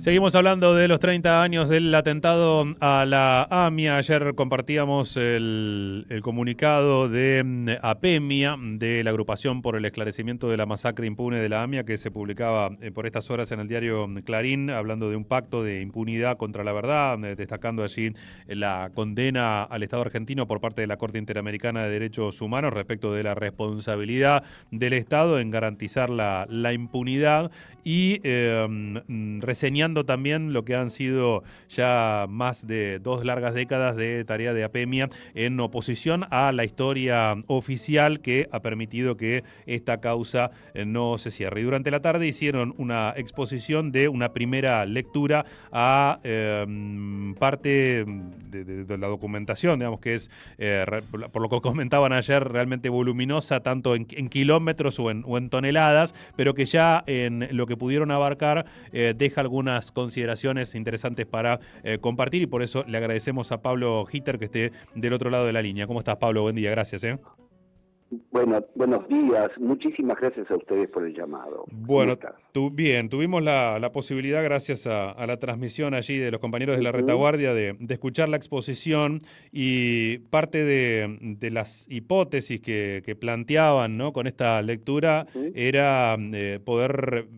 Seguimos hablando de los 30 años del atentado a la AMIA. Ayer compartíamos el comunicado de APEMIA, de la Agrupación por el Esclarecimiento de la Masacre Impune de la AMIA, que se publicaba por estas horas en el diario Clarín, hablando de un pacto de impunidad contra la verdad, destacando allí la condena al Estado argentino por parte de la Corte Interamericana de Derechos Humanos respecto de la responsabilidad del Estado en garantizar la impunidad y reseñando también lo que han sido ya más de 2 largas décadas de tarea de APEMIA en oposición a la historia oficial que ha permitido que esta causa no se cierre. Y durante la tarde hicieron una exposición de una primera lectura a parte de la documentación, digamos que es, por lo que comentaban ayer, realmente voluminosa, tanto en kilómetros o en toneladas, pero que ya en lo que pudieron abarcar deja algunas consideraciones interesantes para compartir, y por eso le agradecemos a Pablo Gitter que esté del otro lado de la línea. ¿Cómo estás, Pablo? Buen día, gracias. Bueno, buenos días. Muchísimas gracias a ustedes por el llamado. ¿Cómo Bueno, estás? bien, tuvimos la posibilidad, gracias a la transmisión allí de los compañeros de la retaguardia, de escuchar la exposición, y parte de las hipótesis que planteaban, ¿no?, con esta lectura era poder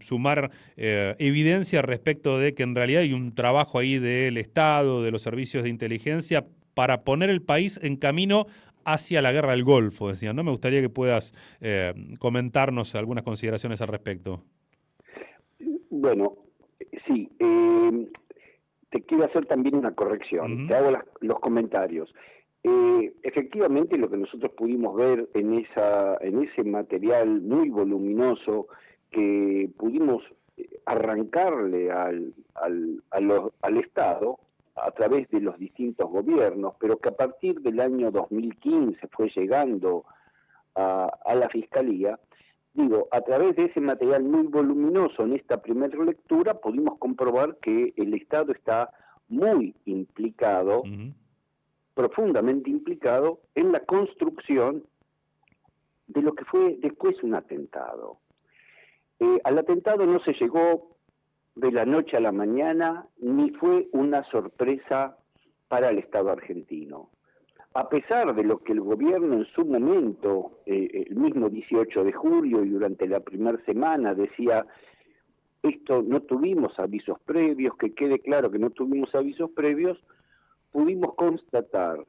sumar evidencia respecto de que en realidad hay un trabajo ahí del Estado, de los servicios de inteligencia, para poner el país en camino hacia la guerra del Golfo, decían, ¿no? Me gustaría que puedas comentarnos algunas consideraciones al respecto. Bueno, sí, te quiero hacer también una corrección. Te hago los comentarios. Efectivamente, lo que nosotros pudimos ver en ese material muy voluminoso que pudimos arrancarle al Estado a través de los distintos gobiernos, pero que a partir del año 2015 fue llegando a la Fiscalía. Digo, a través de ese material muy voluminoso en esta primera lectura pudimos comprobar que el Estado está muy implicado, profundamente implicado, en la construcción de lo que fue después un atentado. Al atentado no se llegó de la noche a la mañana, ni fue una sorpresa para el Estado argentino. A pesar de lo que el gobierno en su momento, el mismo 18 de julio y durante la primera semana decía, esto no tuvimos avisos previos, que quede claro que no tuvimos avisos previos, pudimos constatar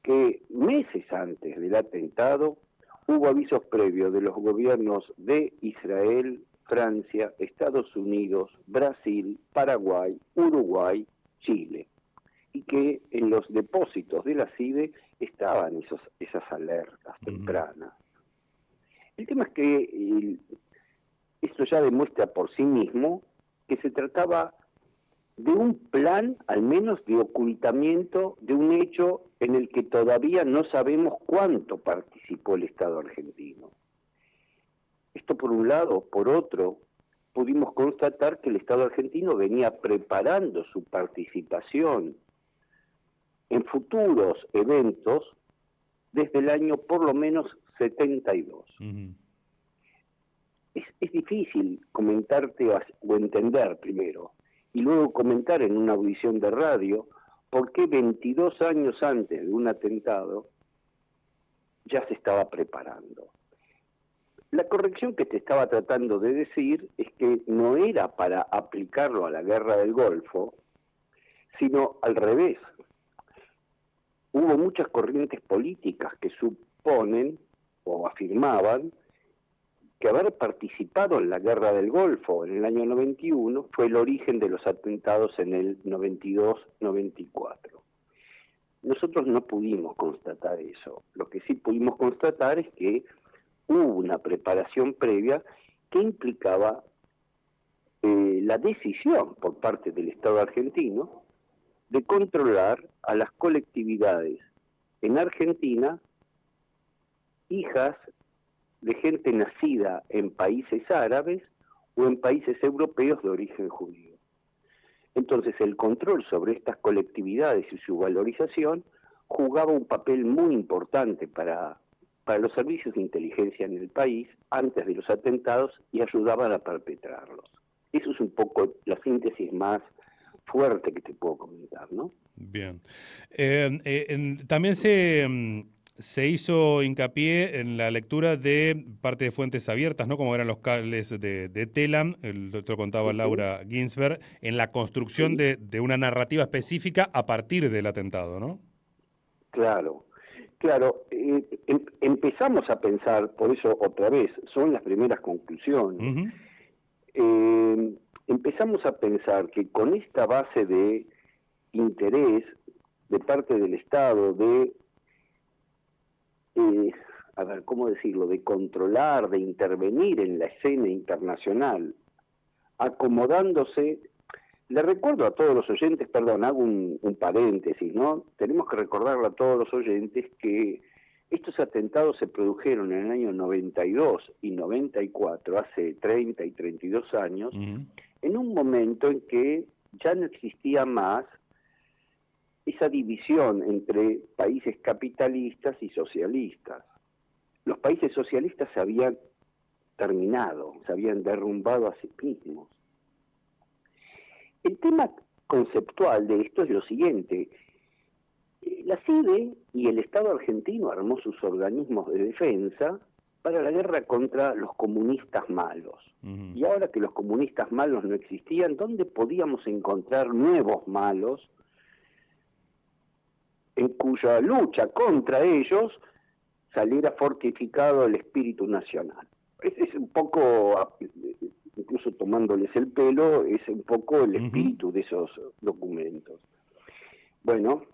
que meses antes del atentado hubo avisos previos de los gobiernos de Israel, Francia, Estados Unidos, Brasil, Paraguay, Uruguay, Chile, y que en los depósitos de la CIDE estaban esas alertas tempranas. El tema es que esto ya demuestra por sí mismo que se trataba de un plan, al menos de ocultamiento de un hecho en el que todavía no sabemos cuánto participó el Estado argentino. Esto por un lado. Por otro, pudimos constatar que el Estado argentino venía preparando su participación en futuros eventos desde el año por lo menos 72. Es difícil comentarte o entender primero, y luego comentar en una audición de radio por qué 22 años antes de un atentado ya se estaba preparando. La corrección que te estaba tratando de decir es que no era para aplicarlo a la guerra del Golfo, sino al revés. Hubo muchas corrientes políticas que suponen o afirmaban que haber participado en la guerra del Golfo en el año 91 fue el origen de los atentados en el 92-94. Nosotros no pudimos constatar eso. Lo que sí pudimos constatar es que hubo una preparación previa que implicaba la decisión por parte del Estado argentino de controlar a las colectividades en Argentina, hijas de gente nacida en países árabes o en países europeos de origen judío. Entonces el control sobre estas colectividades y su valorización jugaba un papel muy importante para los servicios de inteligencia en el país antes de los atentados y ayudaban a perpetrarlos. Eso es un poco la síntesis más fuerte que te puedo comentar, ¿no? Bien. También se hizo hincapié en la lectura de parte de fuentes abiertas, ¿no? Como eran los cables de Telam, el doctor contaba Ujú. Laura Ginsberg, en la construcción Sí, de una narrativa específica a partir del atentado, ¿no? claro. Claro, empezamos a pensar, por eso otra vez, son las primeras conclusiones. Ujú. Eh, Empezamos a pensar que con esta base de interés de parte del Estado de, eh, a ver, ¿cómo decirlo?, de controlar, de intervenir en la escena internacional, acomodándose. Le recuerdo a todos los oyentes, perdón, hago un paréntesis, ¿no? Tenemos que recordarle a todos los oyentes que estos atentados se produjeron en el año 92 y 94, hace 30 y 32 años, Ujú. en un momento en que ya no existía más esa división entre países capitalistas y socialistas. Los países socialistas se habían terminado, se habían derrumbado a sí mismos. El tema conceptual de esto es lo siguiente: la CIDE y el Estado argentino armó sus organismos de defensa para la guerra contra los comunistas malos. Ujú. Y ahora que los comunistas malos no existían, ¿dónde podíamos encontrar nuevos malos en cuya lucha contra ellos saliera fortificado el espíritu nacional? Es un poco, incluso tomándoles el pelo, es un poco el Ujú. espíritu de esos documentos. Bueno,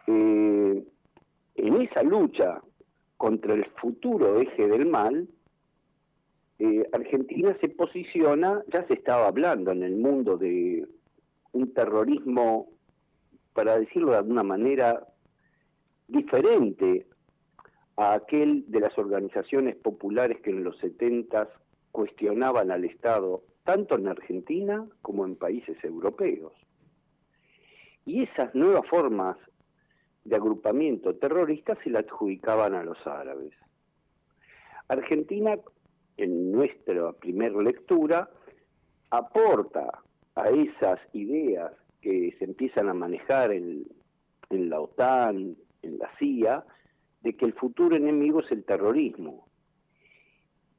en esa lucha contra el futuro eje del mal, Argentina se posiciona, ya se estaba hablando en el mundo de un terrorismo, para decirlo de alguna manera, diferente a aquel de las organizaciones populares que en los 70 cuestionaban al Estado, tanto en Argentina como en países europeos. Y esas nuevas formas de agrupamiento terrorista se la adjudicaban a los árabes. Argentina, en nuestra primera lectura, aporta a esas ideas que se empiezan a manejar en la OTAN, en la CIA, de que el futuro enemigo es el terrorismo,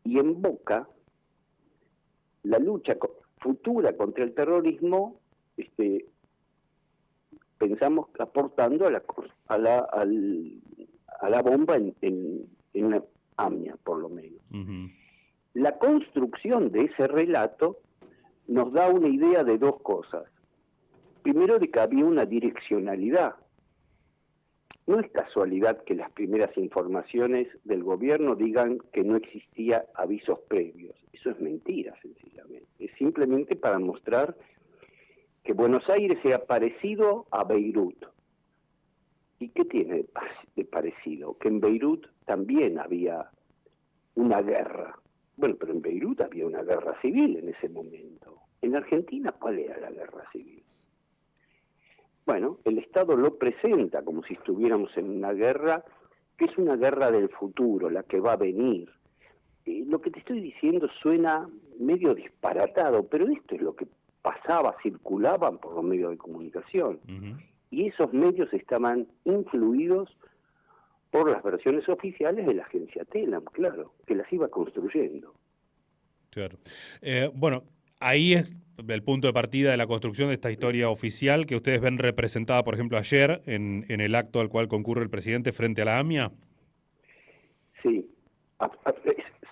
y invoca la lucha futura contra el terrorismo, pensamos aportando a la bomba en la AMIA, por lo menos. Ujú. La construcción de ese relato nos da una idea de dos cosas. Primero, de que había una direccionalidad. No es casualidad que las primeras informaciones del gobierno digan que no existía avisos previos. Eso es mentira, sencillamente. Es simplemente para mostrar que Buenos Aires era parecido a Beirut. ¿Y qué tiene de parecido? Que en Beirut también había una guerra. Bueno, pero en Beirut había una guerra civil en ese momento. En Argentina, ¿cuál era la guerra civil? Bueno, el Estado lo presenta como si estuviéramos en una guerra que es una guerra del futuro, la que va a venir. Lo que te estoy diciendo suena medio disparatado, pero esto es lo que pasaba, circulaban por los medios de comunicación. Ujú. Y esos medios estaban influidos por las versiones oficiales de la agencia Telam, claro, que las iba construyendo. Claro. Bueno, ahí es el punto de partida de la construcción de esta historia oficial que ustedes ven representada, por ejemplo, ayer en el acto al cual concurre el presidente frente a la AMIA. Sí,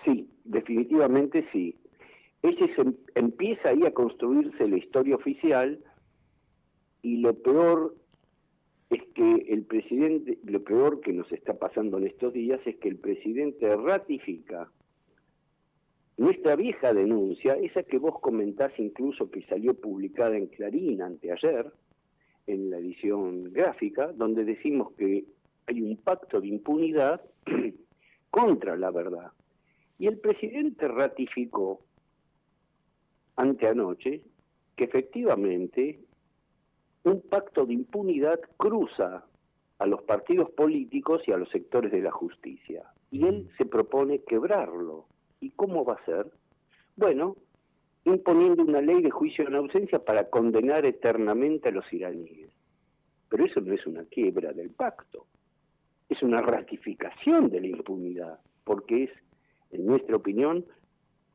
sí, definitivamente sí. Empieza ahí a construirse la historia oficial, y lo peor es que el presidente, lo peor que nos está pasando en estos días es que el presidente ratifica nuestra vieja denuncia, esa que vos comentás incluso que salió publicada en Clarín anteayer, en la edición gráfica, donde decimos que hay un pacto de impunidad contra la verdad. Y el presidente ratificó anteanoche que efectivamente un pacto de impunidad cruza a los partidos políticos y a los sectores de la justicia. Y él se propone quebrarlo. ¿Y cómo va a ser? Bueno, imponiendo una ley de juicio en ausencia para condenar eternamente a los iraníes. Pero eso no es una quiebra del pacto, es una ratificación de la impunidad, porque es, en nuestra opinión,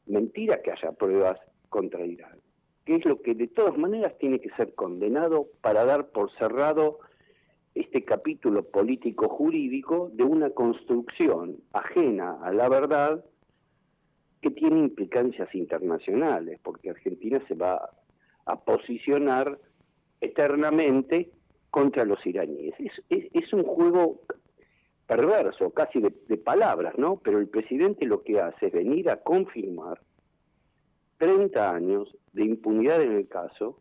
mentira que haya pruebas contra Irán, que es lo que de todas maneras tiene que ser condenado para dar por cerrado este capítulo político-jurídico de una construcción ajena a la verdad que tiene implicancias internacionales, porque Argentina se va a posicionar eternamente contra los iraníes. Es un juego perverso, casi de palabras, ¿no? Pero el presidente lo que hace es venir a confirmar 30 años de impunidad en el caso,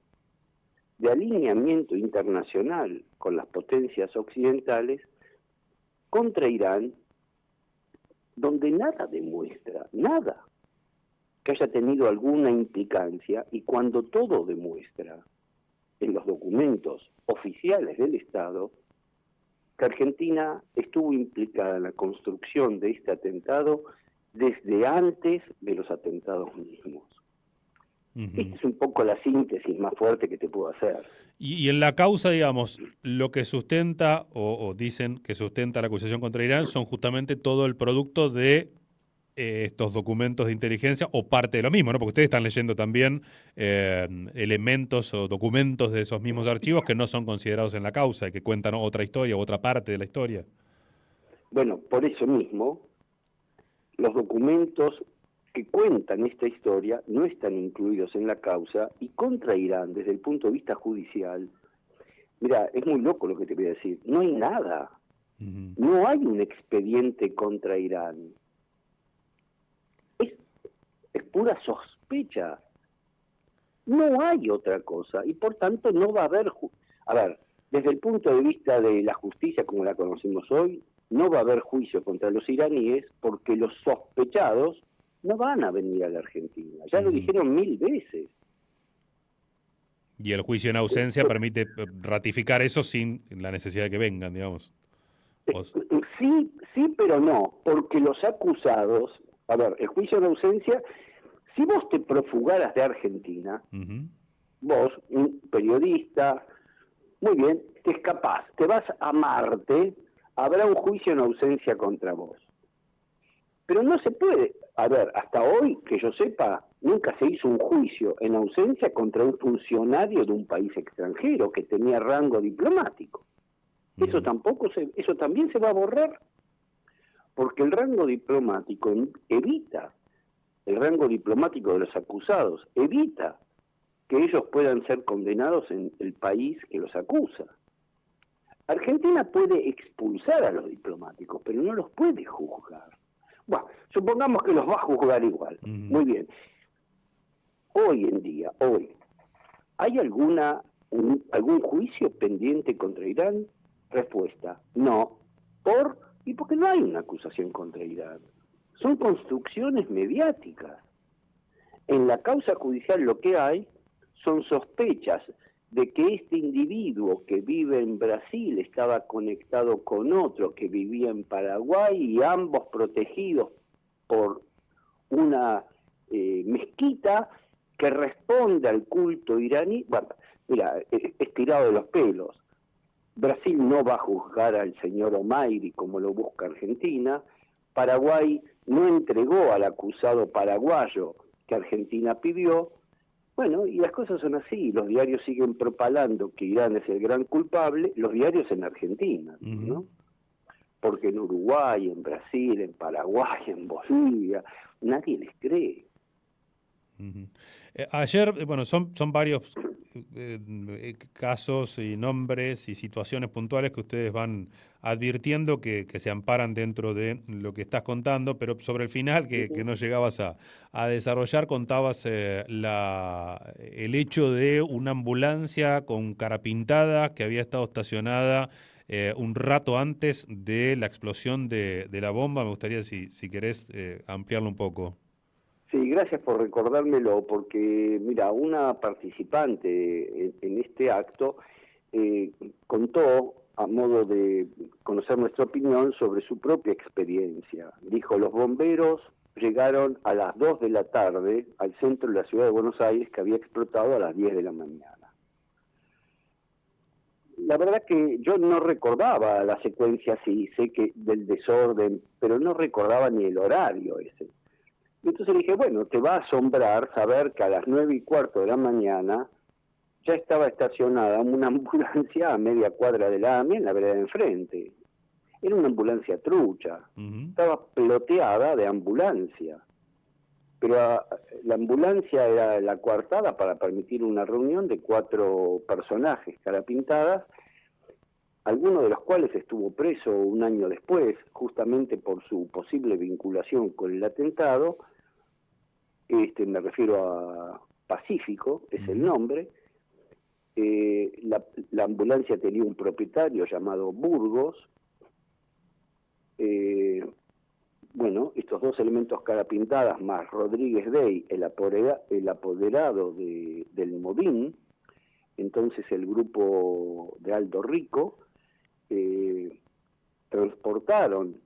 de alineamiento internacional con las potencias occidentales contra Irán, donde nada demuestra, nada, que haya tenido alguna implicancia, y cuando todo demuestra en los documentos oficiales del Estado que Argentina estuvo implicada en la construcción de este atentado desde antes de los atentados mismos. Esta es un poco la síntesis más fuerte que te puedo hacer. Y en la causa, digamos, lo que sustenta o dicen que sustenta la acusación contra Irán son justamente todo el producto de estos documentos de inteligencia o parte de lo mismo, ¿no? Porque ustedes están leyendo también elementos o documentos de esos mismos archivos que no son considerados en la causa y que cuentan otra historia u otra parte de la historia. Bueno, por eso mismo, los documentos que cuentan esta historia no están incluidos en la causa, y contra Irán, desde el punto de vista judicial, mira, es muy loco lo que te voy a decir, no hay nada, no hay un expediente contra Irán. Es pura sospecha. No hay otra cosa, y por tanto no va a haber... A ver, desde el punto de vista de la justicia como la conocemos hoy, no va a haber juicio contra los iraníes porque los sospechados no van a venir a la Argentina. Ya lo dijeron 1000 veces. Y el juicio en ausencia permite ratificar eso sin la necesidad de que vengan, digamos. Sí, sí, pero no, porque los acusados... A ver, el juicio en ausencia... Si vos te profugaras de Argentina, vos, un periodista, muy bien, te escapás, te vas a Marte, habrá un juicio en ausencia contra vos. Pero no se puede, a ver, hasta hoy, que yo sepa, nunca se hizo un juicio en ausencia contra un funcionario de un país extranjero que tenía rango diplomático. Eso también se va a borrar, porque el rango diplomático evita... El rango diplomático de los acusados evita que ellos puedan ser condenados en el país que los acusa. Argentina puede expulsar a los diplomáticos, pero no los puede juzgar. Bueno, supongamos que los va a juzgar igual. Muy bien. Hoy en día, ¿hay algún juicio pendiente contra Irán? Respuesta, no. ¿Y por qué no hay una acusación contra Irán? Son construcciones mediáticas. En la causa judicial lo que hay son sospechas de que este individuo que vive en Brasil estaba conectado con otro que vivía en Paraguay, y ambos protegidos por una mezquita que responde al culto iraní. Bueno, mira, es tirado de los pelos. Brasil no va a juzgar al señor Omairi como lo busca Argentina. Paraguay no entregó al acusado paraguayo que Argentina pidió. Bueno, y las cosas son así, los diarios siguen propalando que Irán es el gran culpable, los diarios en Argentina, ¿no? Porque en Uruguay, en Brasil, en Paraguay, en Bolivia, nadie les cree. Ayer, bueno, son varios casos y nombres y situaciones puntuales que ustedes van advirtiendo que se amparan dentro de lo que estás contando, pero sobre el final que no llegabas a desarrollar, contabas el hecho de una ambulancia con cara pintada que había estado estacionada un rato antes de la explosión de la bomba. Me gustaría, si querés, ampliarlo un poco. Sí, gracias por recordármelo, porque, mira, una participante en este acto contó, a modo de conocer nuestra opinión, sobre su propia experiencia. Dijo, los bomberos llegaron a las 2 de la tarde al centro de la ciudad de Buenos Aires, que había explotado a las 10 de la mañana. La verdad que yo no recordaba la secuencia así, sé que del desorden, pero no recordaba ni el horario ese. Entonces dije, bueno, te va a asombrar saber que a las 9:15 de la mañana ya estaba estacionada una ambulancia a media cuadra de la AMIA en la vereda de enfrente. Era una ambulancia trucha, estaba peloteada de ambulancia, pero la ambulancia era la coartada para permitir una reunión de 4 personajes carapintadas, alguno de los cuales estuvo preso un año después, justamente por su posible vinculación con el atentado. Me refiero a Pacífico, es el nombre. La ambulancia tenía un propietario llamado Burgos. Bueno, estos 2 elementos carapintadas más Rodríguez Dey, el apoderado del Modín, entonces el grupo de Aldo Rico, transportaron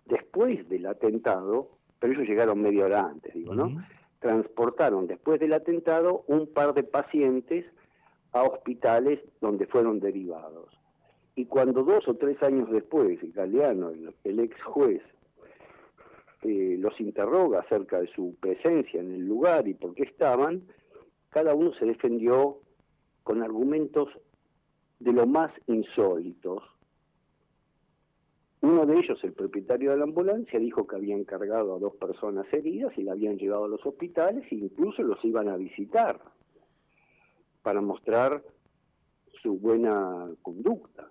después del atentado, pero ellos llegaron media hora antes, digo, ¿no? Transportaron después del atentado un par de pacientes a hospitales donde fueron derivados. Y cuando 2 o 3 años después, Galeano, el ex juez, los interroga acerca de su presencia en el lugar y por qué estaban, cada uno se defendió con argumentos de lo más insólitos. Uno de ellos, el propietario de la ambulancia, dijo que habían cargado a 2 personas heridas y la habían llevado a los hospitales e incluso los iban a visitar para mostrar su buena conducta.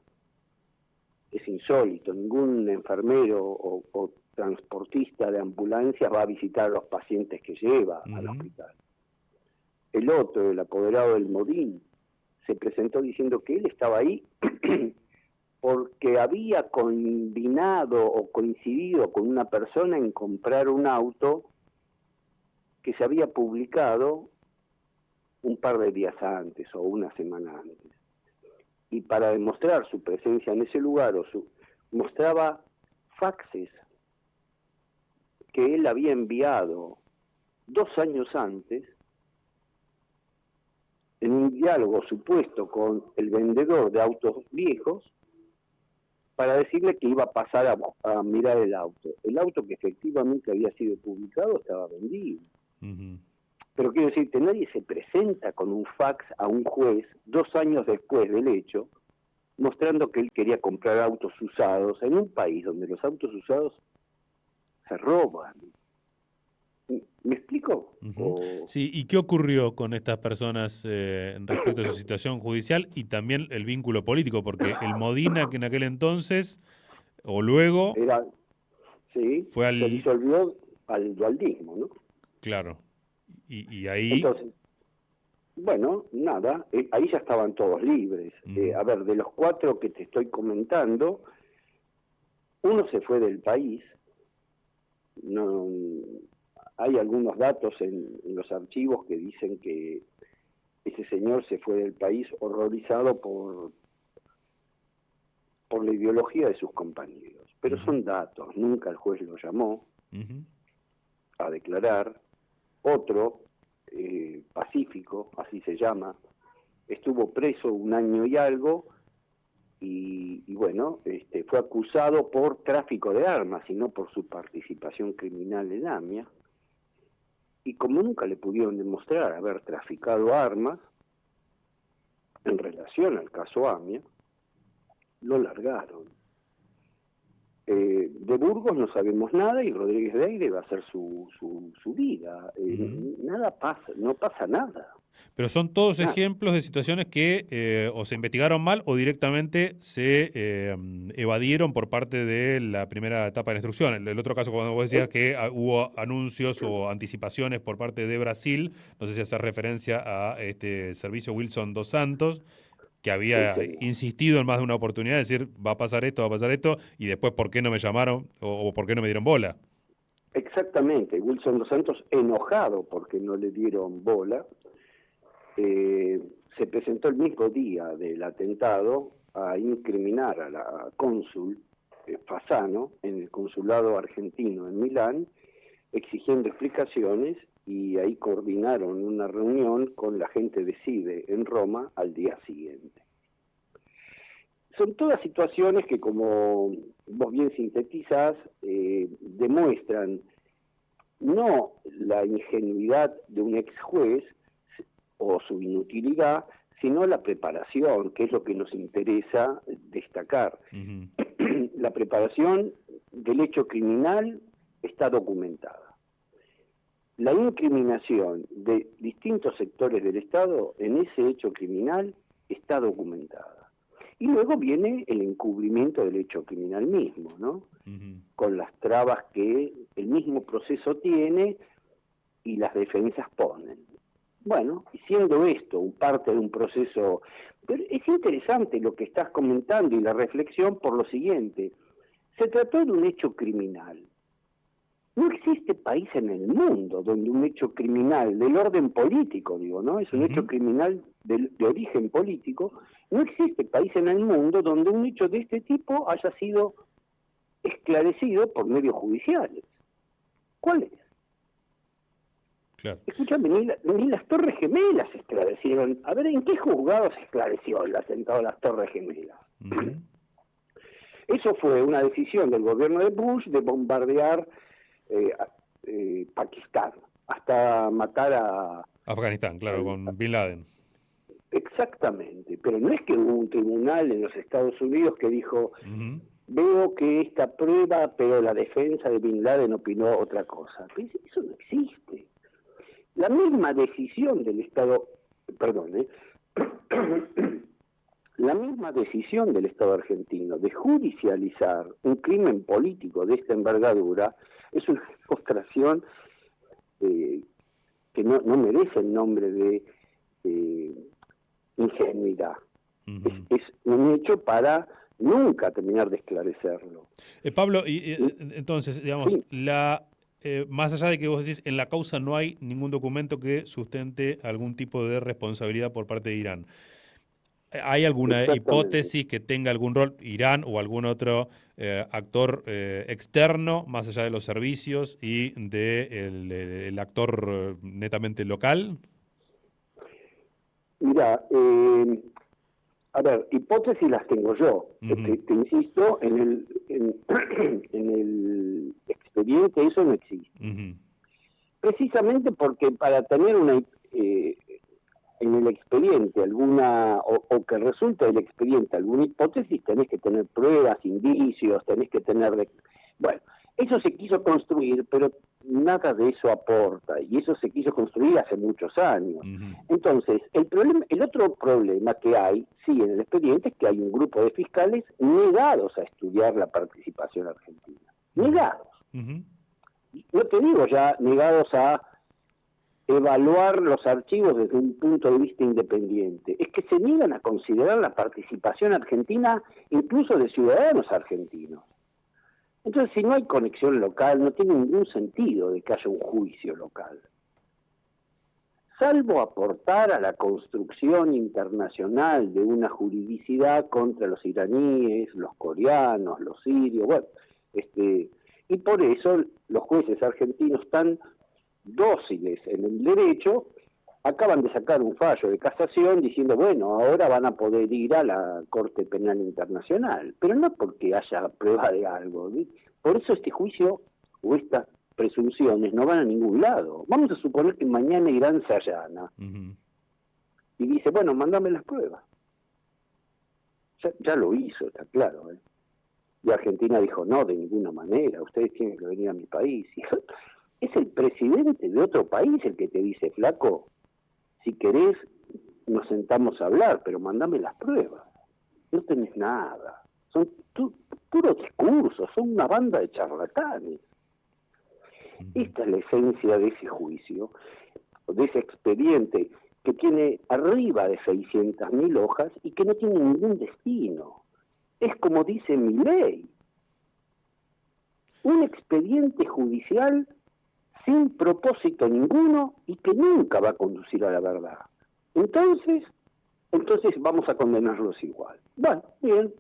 Es insólito, ningún enfermero o transportista de ambulancias va a visitar a los pacientes que lleva al hospital. El otro, el apoderado del Modín, se presentó diciendo que él estaba ahí porque había combinado o coincidido con una persona en comprar un auto que se había publicado un par de días antes o una semana antes. Y para demostrar su presencia en ese lugar, mostraba faxes que él había enviado 2 años antes en un diálogo supuesto con el vendedor de autos viejos para decirle que iba a pasar a mirar el auto. El auto que efectivamente había sido publicado estaba vendido. Pero quiero decirte, nadie se presenta con un fax a un juez 2 años después del hecho, mostrando que él quería comprar autos usados en un país donde los autos usados se roban. ¿Me explico? Sí, ¿y qué ocurrió con estas personas respecto a su situación judicial y también el vínculo político? Porque el Modina, que en aquel entonces, o luego, sí, fue se disolvió al dualdismo, ¿no? Claro, y ahí... Entonces, bueno, nada, ahí ya estaban todos libres. A ver, de los 4 que te estoy comentando, uno se fue del país. No, hay algunos datos en los archivos que dicen que ese señor se fue del país horrorizado por la ideología de sus compañeros. Pero son datos, nunca el juez lo llamó a declarar. Otro, Pacífico, así se llama, estuvo preso 1 año y algo y bueno, fue acusado por tráfico de armas y no por su participación criminal en AMIA. Y como nunca le pudieron demostrar haber traficado armas en relación al caso AMIA, lo largaron. De Burgos no sabemos nada y Rodríguez Dey va a hacer su vida. Nada pasa, no pasa nada. Pero son todos ejemplos de situaciones que o se investigaron mal o directamente se evadieron por parte de la primera etapa de la instrucción. El otro caso, cuando vos decías que hubo anuncios o anticipaciones por parte de Brasil, no sé si hace referencia a este servicio Wilson dos Santos, que había insistido en más de una oportunidad, de decir, va a pasar esto, y después, ¿por qué no me llamaron o por qué no me dieron bola? Exactamente, Wilson dos Santos, enojado porque no le dieron bola, se presentó el mismo día del atentado a incriminar a la cónsul Fasano en el consulado argentino en Milán exigiendo explicaciones, y ahí coordinaron una reunión con la gente de CIDE en Roma al día siguiente. Son todas situaciones que, como vos bien sintetizás, demuestran no la ingenuidad de un ex juez o su inutilidad, sino la preparación, que es lo que nos interesa destacar. Uh-huh. La preparación del hecho criminal está documentada. La incriminación de distintos sectores del Estado en ese hecho criminal está documentada. Y luego viene el encubrimiento del hecho criminal mismo, ¿no? Uh-huh. Con las trabas que el mismo proceso tiene y las defensas ponen. Bueno, siendo esto parte de un proceso, pero es interesante lo que estás comentando y la reflexión por lo siguiente. Se trató de un hecho criminal. No existe país en el mundo donde un hecho criminal del orden político, digo, ¿no? Es un hecho criminal de origen político. No existe país en el mundo donde un hecho de este tipo haya sido esclarecido por medios judiciales. ¿Cuál es? Claro. Escúchame, ni las Torres Gemelas se esclarecieron. A ver, ¿en qué juzgado se esclareció el atentado de las Torres Gemelas? Uh-huh. Eso fue una decisión del gobierno de Bush de bombardear Pakistán, hasta matar a Afganistán, claro, con Bin Laden. Exactamente, pero no es que hubo un tribunal en los Estados Unidos que dijo, uh-huh, veo que esta prueba, pero la defensa de Bin Laden opinó otra cosa. Eso no existe. La misma decisión del Estado, la misma decisión del Estado argentino de judicializar un crimen político de esta envergadura es una demostración que no merece el nombre de ingenuidad. Uh-huh. Es un hecho para nunca terminar de esclarecerlo. Pablo, entonces, digamos, sí. Más allá de que vos decís, en la causa no hay ningún documento que sustente algún tipo de responsabilidad por parte de Irán. ¿Hay alguna hipótesis que tenga algún rol Irán o algún otro actor externo, más allá de los servicios y el actor netamente local? Mira, a ver, hipótesis las tengo yo. Uh-huh. Te insisto, en el expediente eso no existe. Uh-huh. Precisamente porque para tener en el expediente alguna, o que resulte del expediente alguna hipótesis, tenés que tener pruebas, indicios, tenés que tener... Bueno, eso se quiso construir, pero nada de eso aporta, y eso se quiso construir hace muchos años. Uh-huh. Entonces, el otro problema que hay, sí, en el expediente, es que hay un grupo de fiscales negados a estudiar la participación argentina. Negados. Uh-huh. No te digo ya negados a evaluar los archivos desde un punto de vista independiente, es que se niegan a considerar la participación argentina incluso de ciudadanos argentinos. Entonces, si no hay conexión local, no tiene ningún sentido de que haya un juicio local. Salvo aportar a la construcción internacional de una juridicidad contra los iraníes, los coreanos, los sirios, bueno, y por eso los jueces argentinos tan dóciles en el derecho acaban de sacar un fallo de casación diciendo, bueno, ahora van a poder ir a la Corte Penal Internacional, pero no porque haya prueba de algo. Por eso este juicio o estas presunciones no van a ningún lado. Vamos a suponer que mañana Irán se allana uh-huh. y dice, bueno, mándame las pruebas. Ya lo hizo, está claro. Y Argentina dijo, no, de ninguna manera, ustedes tienen que venir a mi país. Y es el presidente de otro país el que te dice, flaco, si querés nos sentamos a hablar, pero mandame las pruebas. No tenés nada. Son puros discursos, son una banda de charlatanes. Esta es la esencia de ese juicio, de ese expediente que tiene arriba de 600.000 hojas y que no tiene ningún destino. Es como dice mi ley. Un expediente judicial sin propósito ninguno y que nunca va a conducir a la verdad. Entonces vamos a condenarlos igual. Bueno, bien.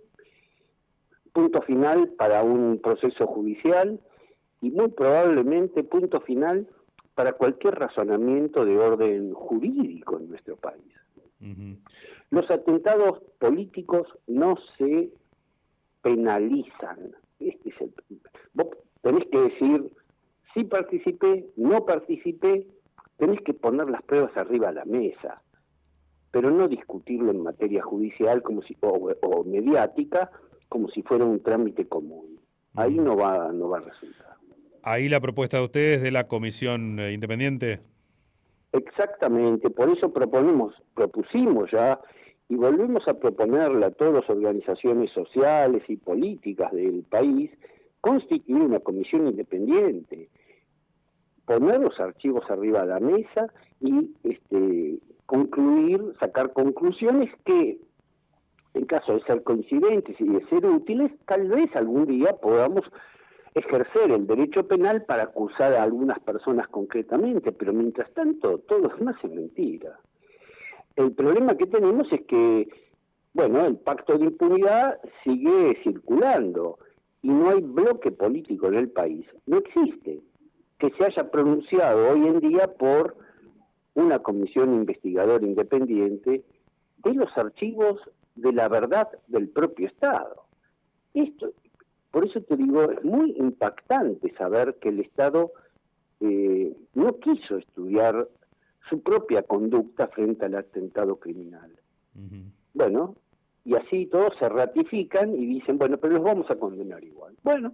Punto final para un proceso judicial y muy probablemente punto final para cualquier razonamiento de orden jurídico en nuestro país. Ujú. Los atentados políticos no se penalizan. Vos tenés que decir, sí participé, no participé, tenés que poner las pruebas arriba a la mesa, pero no discutirlo en materia judicial o mediática como si fuera un trámite común. Ahí no va a resultar. Ahí la propuesta de ustedes de la comisión independiente. Exactamente, por eso propusimos ya y volvemos a proponerle a todas las organizaciones sociales y políticas del país constituir una comisión independiente, poner los archivos arriba de la mesa y sacar conclusiones que, en caso de ser coincidentes y de ser útiles, tal vez algún día podamos ejercer el derecho penal para acusar a algunas personas concretamente, pero mientras tanto todo lo demás es mentira. El problema que tenemos es que, bueno, el pacto de impunidad sigue circulando y no hay bloque político en el país, no existe, que se haya pronunciado hoy en día por una comisión investigadora independiente de los archivos de la verdad del propio Estado. Por eso te digo, es muy impactante saber que el Estado no quiso estudiar su propia conducta frente al atentado criminal. Bueno, y así todos se ratifican y dicen, bueno, pero los vamos a condenar igual. Bueno.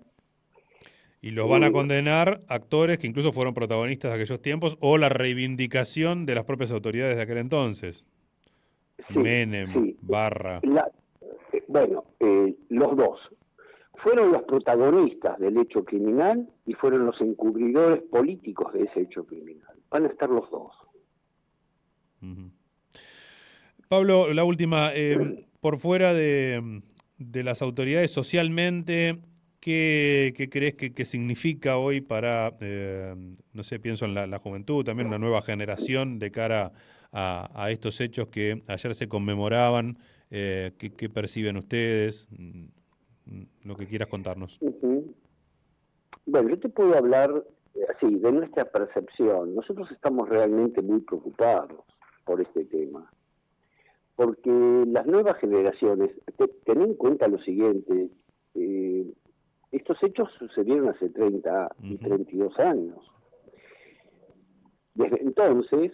Y los van a condenar actores que incluso fueron protagonistas de aquellos tiempos o la reivindicación de las propias autoridades de aquel entonces. Sí, Menem, sí. Barra. Los dos. Fueron los protagonistas del hecho criminal y fueron los encubridores políticos de ese hecho criminal. Van a estar los dos. Pablo, la última. Por fuera de las autoridades socialmente, ¿qué crees que significa hoy para, no sé, pienso en la juventud, también una nueva generación de cara a estos hechos que ayer se conmemoraban? ¿Qué perciben ustedes? Lo que quieras contarnos. Bueno, yo te puedo hablar así, de nuestra percepción. Nosotros estamos realmente muy preocupados por este tema, porque las nuevas generaciones, ten en cuenta lo siguiente, estos hechos sucedieron hace 30 y 32 años. Desde entonces,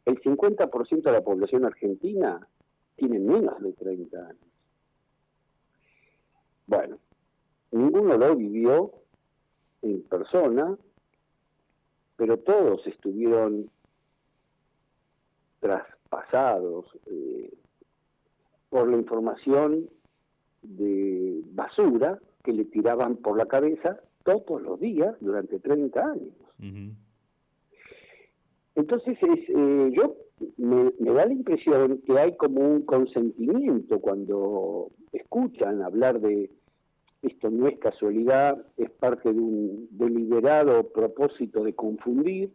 el 50% de la población argentina tiene menos de 30 años. Bueno, ninguno lo vivió en persona, pero todos estuvieron traspasados por la información de basura que le tiraban por la cabeza todos los días durante 30 años. Entonces me da la impresión que hay como un consentimiento cuando escuchan hablar de esto no es casualidad, es parte de un deliberado propósito de confundir,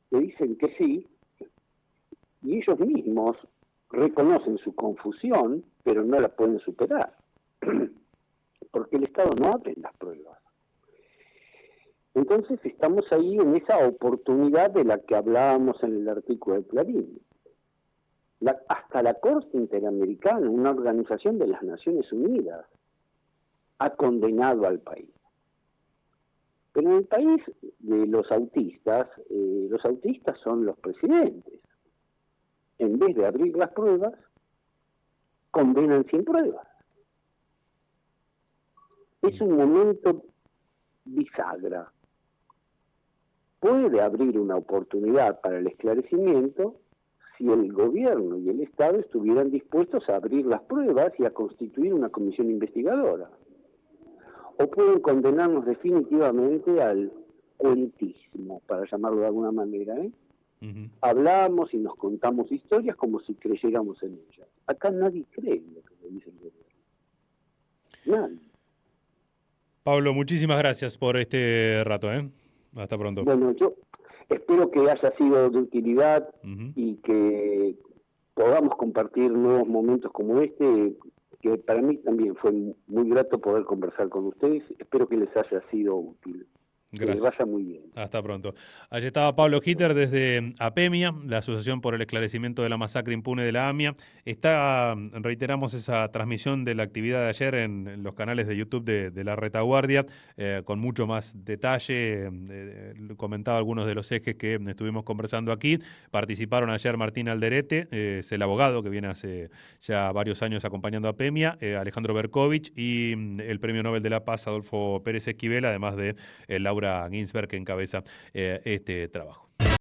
que dicen que sí, y ellos mismos reconocen su confusión, pero no la pueden superar, porque el Estado no abre las pruebas. Entonces estamos ahí en esa oportunidad de la que hablábamos en el artículo de Clarín. Hasta la Corte Interamericana, una organización de las Naciones Unidas, ha condenado al país. Pero en el país de los autistas son los presidentes. En vez de abrir las pruebas, condenan sin pruebas. Es un momento bisagra. Puede abrir una oportunidad para el esclarecimiento si el gobierno y el Estado estuvieran dispuestos a abrir las pruebas y a constituir una comisión investigadora. O pueden condenarnos definitivamente al cuentismo, para llamarlo de alguna manera. Hablamos y nos contamos historias como si creyéramos en ellas. Acá nadie cree en lo que le dice el gobierno. Nadie. Pablo, muchísimas gracias por este rato. Hasta pronto. Bueno, yo espero que haya sido de utilidad y que podamos compartir nuevos momentos como este, que para mí también fue muy grato poder conversar con ustedes. Espero que les haya sido útil. Gracias. vaya muy bien. Hasta pronto. Allí estaba Pablo Hitter desde APEMIA, la Asociación por el Esclarecimiento de la Masacre Impune de la AMIA. Está, reiteramos, esa transmisión de la actividad de ayer en los canales de YouTube de La Retaguardia, con mucho más detalle. Comentaba algunos de los ejes que estuvimos conversando aquí. Participaron ayer Martín Alderete, es el abogado que viene hace ya varios años acompañando a APEMIA, Alejandro Berkovich y el Premio Nobel de la Paz, Adolfo Pérez Esquivel, además de Laura Ginsberg, que encabeza este trabajo.